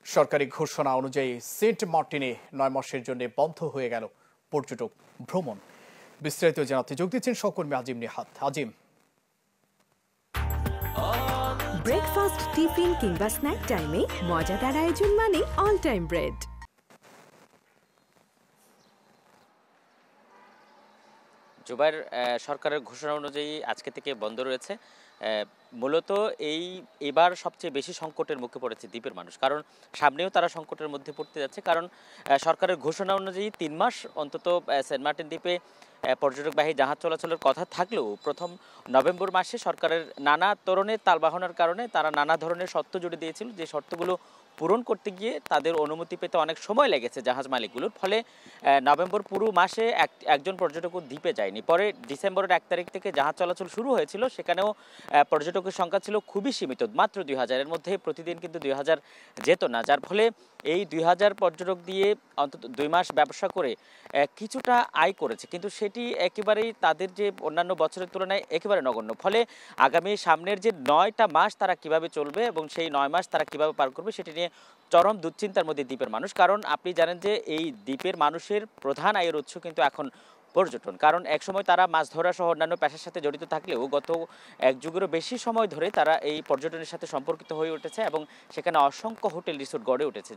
সরকারি ঘোষণা অনুযায়ী সেন্ট মার্টিনে 9 মাসের জন্য বন্ধ হয়ে গেল পর্যটক ভ্রমণ। বিস্তারিত জানাতে যোগ দিচ্ছেন সহকর্মী আজিম নিহাত। আজিম, ব্রেকফাস্ট, টিফিন কিংবা স্ন্যাক টাইমে মজাদার আয়োজন মানে অল টাইম ব্রেড। জুবাইর, সরকারের ঘোষণা অনুযায়ী আজকে থেকে বন্ধ রয়েছে। মূলত এবার সবচেয়ে বেশি সংকটের মুখে পড়েছে দ্বীপের মানুষ, কারণ সামনেও তারা সংকটের মধ্যে পড়তে যাচ্ছে। কারণ সরকারের ঘোষণা অনুযায়ী 3 মাস অন্তত সেন্ট মার্টিন দ্বীপে পর্যটকবাহী জাহাজ চলাচলের কথা থাকলেও প্রথম নভেম্বর মাসে সরকারের নানা তরণের তালবাহনার কারণে তারা নানা ধরনের শর্ত জুড়ে দিয়েছিল, যে শর্তগুলো পূরণ করতে গিয়ে তাদের অনুমতি পেতে অনেক সময় লেগেছে জাহাজ মালিকগুলোর। ফলে নভেম্বর পুরো মাসে একজন পর্যটকও দ্বীপে যায়নি। পরে ডিসেম্বরের 1 তারিখ থেকে জাহাজ চলাচল শুরু হয়েছিল, সেখানেও পর্যটকের সংখ্যা ছিল খুবই সীমিত, মাত্র 2000। এর মধ্যে প্রতিদিন কিন্তু 2000 যেত না, যার ফলে এই 2000 পর্যটক দিয়ে অন্তত 2 মাস ব্যবসা করে কিছুটা আয় করেছে, কিন্তু সেটি একেবারেই তাদের যে অন্যান্য বছরের তুলনায় একেবারে নগণ্য। ফলে আগামী সামনের যে 9টা মাস তারা কিভাবে চলবে এবং সেই 9 মাস তারা কিভাবে পার করবে সেটি নিয়ে চরম দুশ্চিন্তার মধ্যে দ্বীপের মানুষ। কারণ আপনি জানেন যে এই দ্বীপের মানুষের প্রধান আয়ের উৎস কিন্তু এখন পর্যটন। কারণ একসময় তারা মাছ ধরা সহ অন্যান্য পেশার সাথে জড়িত থাকলেও গত 1 যুগেরও বেশি সময় ধরে তারা এই পর্যটনের সাথে সম্পর্কিত হয়ে উঠেছে এবং সেখানে অসংখ্য হোটেল রিসোর্ট গড়ে উঠেছে,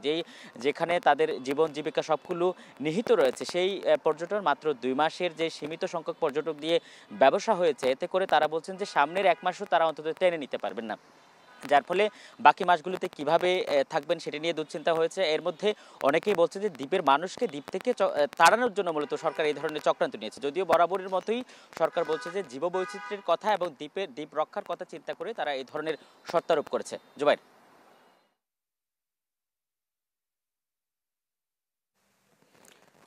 যেখানে তাদের জীবন জীবিকা সবগুলো নিহিত রয়েছে। সেই পর্যটন মাত্র 2 মাসের যে সীমিত সংখ্যক পর্যটক দিয়ে ব্যবসা হয়েছে, এতে করে তারা বলছেন যে সামনের 1 মাসও তারা অন্তত টেনে নিতে পারবেন না, যার ফলে বাকি মাসগুলোতে কিভাবে থাকবেন সেটি নিয়ে দুশ্চিন্তা হয়েছে। এর মধ্যে অনেকেই বলছে যে দ্বীপের মানুষকে দ্বীপ থেকে তাড়ানোর জন্য মূলত সরকার এই ধরনের চক্রান্ত নিয়েছে। যদিও বরাবরের মতোই সরকার বলছে যে জীববৈচিত্র্যের কথা এবং দ্বীপ রক্ষার কথা চিন্তা করে তারা এই ধরনের শর্তারোপ করেছে। জুবাইর,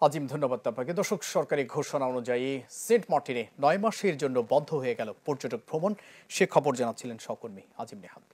আজিম ধন্যবাদ আপনাকে। দর্শক, সরকারি ঘোষণা অনুযায়ী সেন্ট মার্টিনে 9 মাসের জন্য বন্ধ হয়ে গেল পর্যটক ভ্রমণ। সে খবর জানাচ্ছিলেন সহকর্মী আজিম নিহাত।